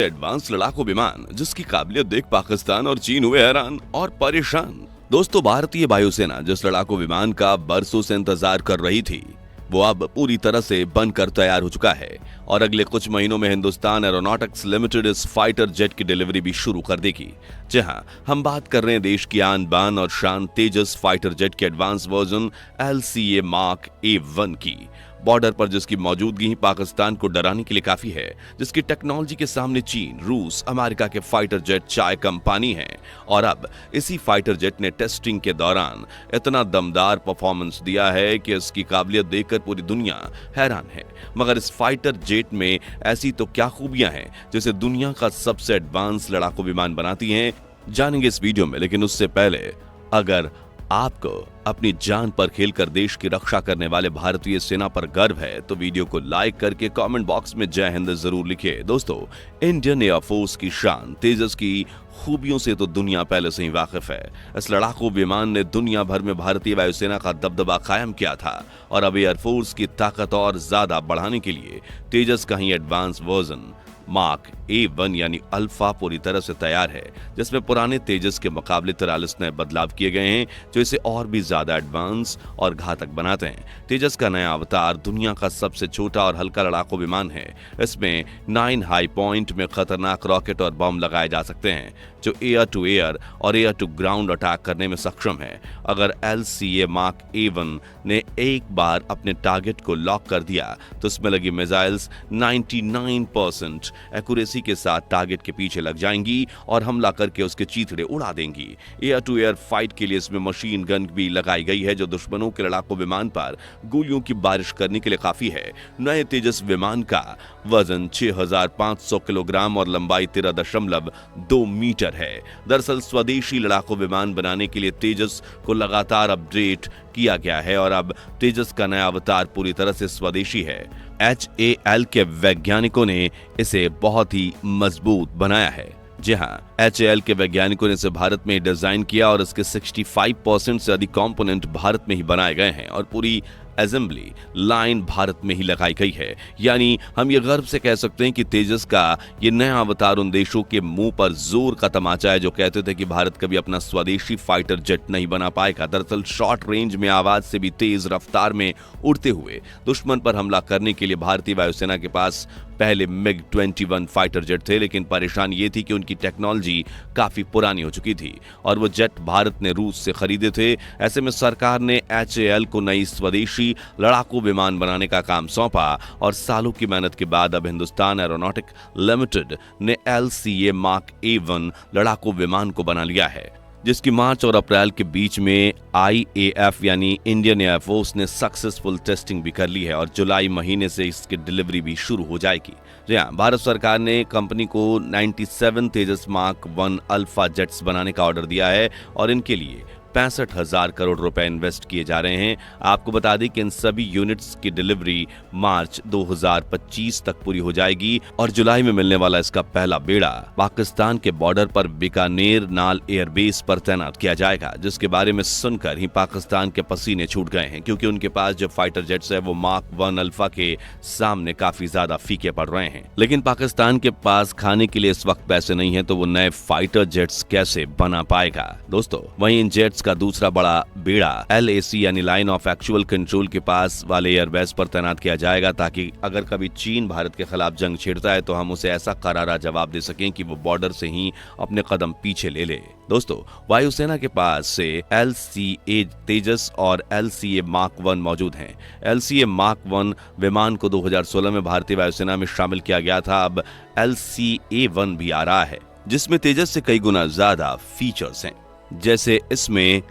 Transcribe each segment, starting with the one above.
सबसे एडवांस लड़ाकू विमान जिसकी काबिलियत देख पाकिस्तान और चीन हुए हैरान और परेशान। दोस्तों, भारतीय वायुसेना जिस लड़ाकू विमान का बरसों से इंतजार कर रही थी, वो अब पूरी तरह से बनकर तैयार हो चुका है और अगले कुछ महीनों में हिंदुस्तान एरोनॉटिक्स लिमिटेड इस फाइटर जेट की डिलीवरी भी शुरू कर देगी। जी हां, हम बात कर रहे हैं देश की आन बान और शान तेजस फाइटर जेट के advance version LCA mark A1 की। बॉर्डर पर जिसकी मौजूदगी ही पाकिस्तान को डराने के लिए काफी है, जिसकी टेक्नोलॉजी के सामने चीन, रूस, अमेरिका के फाइटर जेट चाय कम पानी हैं। और अब इसी फाइटर जेट ने टेस्टिंग के दौरान इतना दमदार परफॉर्मेंस दिया है कि इसकी काबिलियत देखकर पूरी दुनिया हैरान है। मगर इस फाइटर जेट में ऐसी तो क्या खूबियां हैं जिसे दुनिया का सबसे एडवांस लड़ाकू विमान बनाती हैं, जानेंगे इस वीडियो में। लेकिन उससे पहले, अगर आपको अपनी जान पर खेलकर देश की रक्षा करने वाले भारतीय सेना पर गर्व है तो वीडियो को लाइक करके कमेंट बॉक्स में जय हिंद जरूर लिखिए। दोस्तों, इंडियन एयरफोर्स की शान तेजस की खूबियों से तो दुनिया पहले से ही वाकिफ है। इस लड़ाकू विमान ने दुनिया भर में भारतीय वायुसेना का दबदबा कायम किया था और अब एयरफोर्स की ताकत और ज्यादा बढ़ाने के लिए तेजस का ही एडवांस वर्जन मार्क A1 यानी अल्फा पूरी तरह से तैयार है, जिसमें पुराने तेजस के मुकाबले 43 नए बदलाव किए गए हैं जो इसे और भी ज्यादा एडवांस और घातक बनाते हैं। तेजस का नया अवतार दुनिया का सबसे छोटा और हल्का लड़ाकू विमान है। इसमें 9 हाई पॉइंट में खतरनाक रॉकेट और बम लगाए जा सकते हैं जो एयर टू एयर और एयर टू ग्राउंड अटैक करने में सक्षम है। अगर LCA मार्क A1 ने एक बार अपने टारगेट को लॉक कर दिया तो इसमें लगी मिसाइल्स 99% एक्यूरेसी के साथ टारगेट के पीछे लग जाएंगी और हमला करके उसके चीथड़े उड़ा देंगी। एयर टू एयर फाइट के लिए इसमें मशीन गन भी लगाई गई है जो दुश्मनों के लड़ाकू विमान पर गोलियों की बारिश करने के लिए काफी है। नए तेजस विमान का वजन 6500 किलोग्राम और लंबाई 13.2 मीटर है। दरअसल स्वदेशी लड़ाकू विमान बनाने के लिए तेजस को लगातार अपडेट किया गया है और अब तेजस का नया अवतार पूरी तरह से स्वदेशी है। HAL के वैज्ञानिकों ने इसे बहुत ही मजबूत बनाया है। जी हाँ, HAL के वैज्ञानिकों ने इसे भारत में डिजाइन किया और इसके 65% से अधिक कंपोनेंट भारत में ही बनाए गए हैं और पूरी असेंबली लाइन भारत में ही लगाई गई है। यानी हम ये गर्व से कह सकते हैं कि तेजस का ये नया अवतार उन देशों के मुंह पर जोर का तमाचा है जो कहते थे कि भारत कभी अपना स्वदेशी फाइटर जेट नहीं बना पाएगा। दरअसल शॉर्ट रेंज में आवाज से भी तेज रफ्तार में उड़ते हुए दुश्मन पर हमला करने के लिए भारतीय वायुसेना के पास पहले MiG-21 फाइटर जेट थे, लेकिन परेशानी ये थी कि उनकी टेक्नोलॉजी काफी पुरानी हो चुकी थी और वो जेट भारत ने रूस से खरीदे थे। ऐसे में सरकार ने HAL को नई स्वदेशी लड़ाकू विमान बनाने का काम सौंपा और सालों की मेहनत के बाद अब हिंदुस्तान एरोनॉटिक लिमिटेड ने LCA मार्क A1 लड़ाकू विमान को बना लिया है, जिसकी मार्च और अप्रैल के बीच में IAF यानी इंडियन एयरफोर्स ने सक्सेसफुल टेस्टिंग भी कर ली है और जुलाई महीने से इसकी डिलीवरी भी शुरू हो जाएगी। जी हाँ, भारत सरकार ने कंपनी को 97 तेजस मार्क 1 अल्फा जेट्स बनाने का ऑर्डर दिया है और इनके लिए 65,000 करोड़ रुपए इन्वेस्ट किए जा रहे हैं। आपको बता दें कि इन सभी यूनिट्स की डिलीवरी मार्च 2025 तक पूरी हो जाएगी और जुलाई में मिलने वाला इसका पहला बेड़ा पाकिस्तान के बॉर्डर पर बीकानेर नाल एयरबेस पर तैनात किया जाएगा, जिसके बारे में सुनकर ही पाकिस्तान के पसीने छूट गए हैं क्योंकि उनके पास जो फाइटर जेट्स है वो मार्क 1 अल्फा के सामने काफी ज्यादा फीके पड़ रहे हैं। लेकिन पाकिस्तान के पास खाने के लिए इस वक्त पैसे नहीं है तो वो नए फाइटर जेट्स कैसे बना पाएगा। दोस्तों, वहीं इन जेट्स का दूसरा बड़ा बेड़ा LAC यानी लाइन ऑफ एक्चुअल कंट्रोल के पास वाले एयरबेस पर तैनात किया जाएगा ताकि अगर कभी चीन भारत के खिलाफ जंग छेड़ता है तो हम उसे ऐसा करारा जवाब दे सकें कि वो बॉर्डर से ही अपने कदम पीछे ले ले। दोस्तों, वायुसेना के पास से LCA तेजस और LCA मार्क 1 मौजूद हैं। LCA मार्क 1 विमान को 2016 में भारतीय वायुसेना में शामिल किया गया था। अब LCA1 भी आ रहा है जिसमें तेजस से कई गुना ज्यादा फीचर्स हैं, जैसे इसमें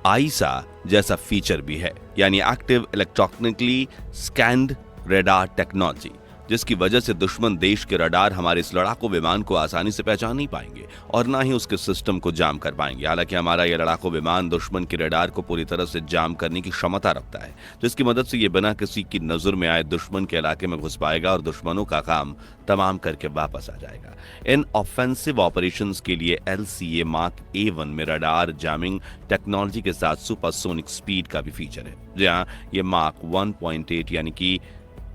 आईसा जैसा फीचर भी है यानी active electronically scanned radar technology, जिसकी वजह से दुश्मन देश के रडार हमारे इस लड़ाकू विमान को आसानी से पहचान नहीं पाएंगे और ना ही उसके सिस्टम को जाम कर पाएंगे। हालांकि हमारा यह लड़ाकू विमान दुश्मन के रडार को पूरी तरह से जाम करने की क्षमता रखता है, जिसकी मदद से ये बिना किसी की नजर में आए दुश्मन के इलाके में घुस पाएगा और दुश्मनों का काम तमाम करके वापस आ जाएगा। इन ऑफेंसिव ऑपरेशंस के लिए LCA मार्क A1 में रडार जामिंग टेक्नोलॉजी के साथ सुपरसोनिक स्पीड का भी फीचर है। जहां ये मार्क 1.8 यानी कि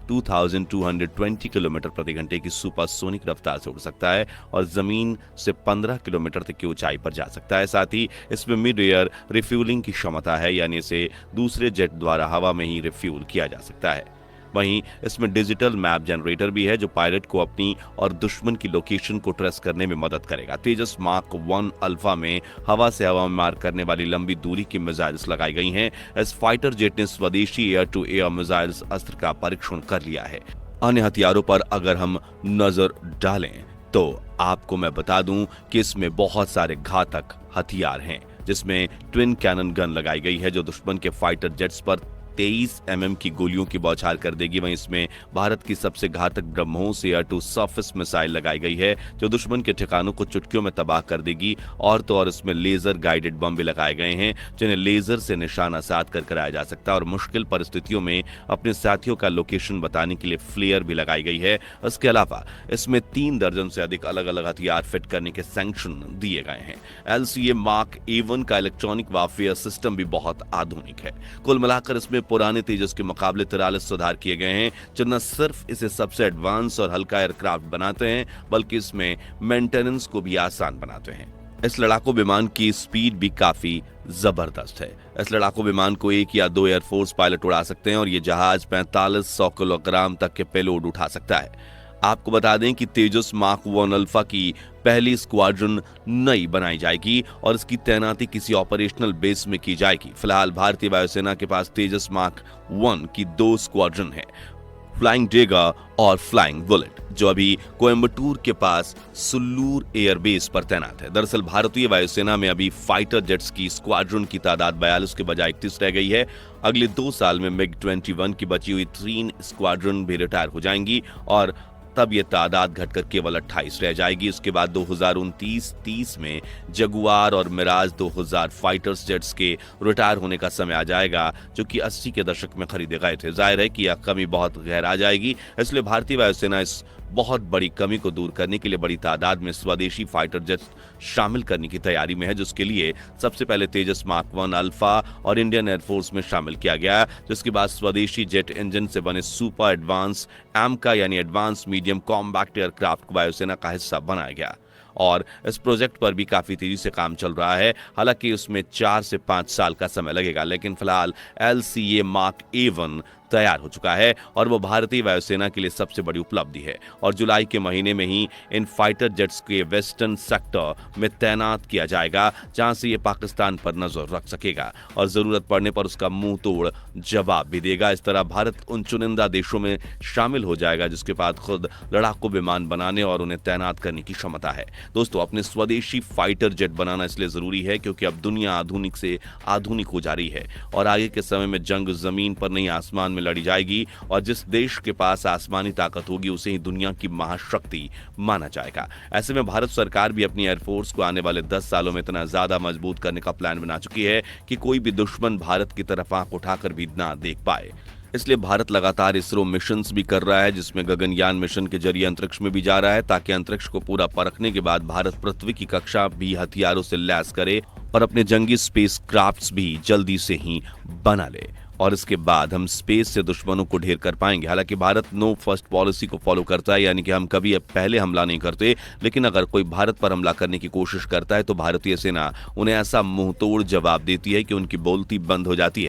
2220 किलोमीटर प्रति घंटे की सुपरसोनिक रफ्तार से उड़ सकता है और जमीन से 15 किलोमीटर तक की ऊंचाई पर जा सकता है। साथ ही इसमें मिड एयर रिफ्यूलिंग की क्षमता है, यानी इसे दूसरे जेट द्वारा हवा में ही रिफ्यूल किया जा सकता है। वहीं इसमें डिजिटल मैप जनरेटर भी है जो पायलट को अपनी और दुश्मन की लोकेशन को ट्रेस करने में मदद करेगा। तेजस मार्क 1 अल्फा में हवा से हवा में मार करने वाली लंबी दूरी की मिसाइल्स लगाई गई हैं। इस फाइटर जेट ने स्वदेशी एयर टू एयर मिसाइल्स अस्त्र का परीक्षण कर लिया है। अन्य हथियारों पर अगर हम नजर डालें तो आपको मैं बता दूं कि इसमें बहुत सारे घातक हथियार हैं, जिसमें ट्विन कैनन गन लगाई गई है जो दुश्मन के फाइटर जेट्स पर 23 mm की गोलियों की बौछार कर देगी। वहीं इसमें भारत की सबसे घातक BrahMos air to surface missile लगाई गई है जो दुश्मन के ठिकानों को चुटकियों में तबाह कर देगी। और तो और इसमें लेजर गाइडेड बम भी लगाए गए हैं जिन्हें लेजर से निशाना साध कर कराया जा सकता है और मुश्किल परिस्थितियों में अपने साथियों का लोकेशन बताने के लिए फ्लेयर भी लगाई गई है। इसके अलावा इसमें 3 दर्जन से अधिक अलग अलग हथियार फिट करने के सैंक्शन दिए गए हैं। LCA मार्क A1 का इलेक्ट्रॉनिक वारफेयर सिस्टम भी बहुत आधुनिक है। कुल मिलाकर इसमें पुराने तेजस के मुकाबले 43 सुधार किए गए हैं जो न सिर्फ इसे सबसे एडवांस और हल्का एयरक्राफ्ट बनाते हैं बल्कि इसमें मेंटेनेंस को भी आसान बनाते हैं। इस लड़ाकू विमान की स्पीड भी काफी जबरदस्त है। इस लड़ाकू विमान को 1 या 2 एयरफोर्स पायलट उड़ा सकते हैं और ये जहाज 4500 किलोग्राम तक के पेलोड उठा सकता है। आपको बता दें कि तेजस मार्क 1 अल्फा की पहली स्क्वाड्रन नई बनाई जाएगी और इसकी तैनाती किसी ऑपरेशनल बेस में की जाएगी। फिलहाल भारतीय वायुसेना के पास तेजस मार्क 1 की 2 स्क्वाड्रन है, फ्लाइंग डेगा और फ्लाइंग बुलेट, जो अभी कोयम्बटूर के पास सुल्लूर एयरबेस पर तैनात है। दरअसल भारतीय वायुसेना में अभी फाइटर जेट्स की स्क्वाड्रन की तादाद 42 के बजाय 31 रह गई है। अगले 2 साल में MiG-21 की बची हुई 3 स्क्वाड्रन भी रिटायर हो जाएंगी और तब ये तादाद घटकर केवल 28 रह जाएगी। उसके बाद 2029-30 में जगुआर और मिराज 2000 फाइटर्स जेट्स के रिटायर होने का समय आ जाएगा जो कि 80 के दशक में खरीदे गए थे। जाहिर है कि यह कमी बहुत गहरा जाएगी, इसलिए भारतीय वायुसेना इस बहुत बड़ी कमी को दूर करने के लिए बड़ी तादाद में स्वदेशी फाइटर जेट्स शामिल करने की तैयारी में है, जिसके लिए सबसे पहले तेजस मार्क 1 अल्फा और इंडियन एयरफोर्स में शामिल किया गया, जिसके बाद स्वदेशी जेट इंजन से बने सुपर एडवांस AMCA यानी एडवांस मीडियम कॉम्बैक्ट एयरक्राफ्ट को वायुसेना का हिस्सा बनाया गया। और इस प्रोजेक्ट पर भी काफी तेजी से काम चल रहा है। हालांकि उसमें 4 से 5 साल का समय लगेगा, लेकिन फिलहाल LCA मार्क A1 तैयार हो चुका है और वो भारतीय वायुसेना के लिए सबसे बड़ी उपलब्धि है और जुलाई के महीने में ही इन फाइटर जेट्स के वेस्टर्न सेक्टर में तैनात किया जाएगा, जहां से ये पाकिस्तान पर नजर रख सकेगा और जरूरत पड़ने पर उसका मुंह तोड़ जवाब भी देगा। इस तरह भारत उन चुनिंदा देशों में शामिल हो जाएगा जिसके पास खुद लड़ाकू विमान बनाने और उन्हें तैनात करने की क्षमता है। दोस्तों, अपने स्वदेशी फाइटर जेट बनाना इसलिए जरूरी है क्योंकि अब दुनिया आधुनिक से आधुनिक हो जा रही है और आगे के समय में जंग जमीन पर नहीं आसमान में लड़ी जाएगी और जिस देश के पास आसमानी ताकत होगी उसे ही दुनिया की महाशक्ति माना जाएगा। ऐसे में भारत सरकार भी अपनी एयरफोर्स को आने वाले 10 सालों में इतना ज्यादा मजबूत करने का प्लान बना चुकी है कि कोई भी दुश्मन भारत की तरफ आंख उठाकर भी ना देख पाए। इसलिए भारत लगातार इसरो मिशंस भी कर रहा है, जिसमें गगनयान मिशन के जरिए अंतरिक्ष में भी जा रहा है ताकि अंतरिक्ष को पूरा परखने के बाद भारत पृथ्वी की कक्षा भी हथियारों से लैस करे और अपने जंगी स्पेस क्राफ्ट्स भी जल्दी से ही बना ले और इसके बाद हम स्पेस से दुश्मनों को ढेर कर पाएंगे। हालांकि भारत नो फर्स्ट पॉलिसी को फॉलो करता है, यानी कि हम कभी पहले हमला नहीं करते, लेकिन अगर कोई भारत पर हमला करने की कोशिश करता है तो भारतीय सेना उन्हें ऐसा मुंहतोड़ जवाब देती है कि उनकी बोलती बंद हो जाती है।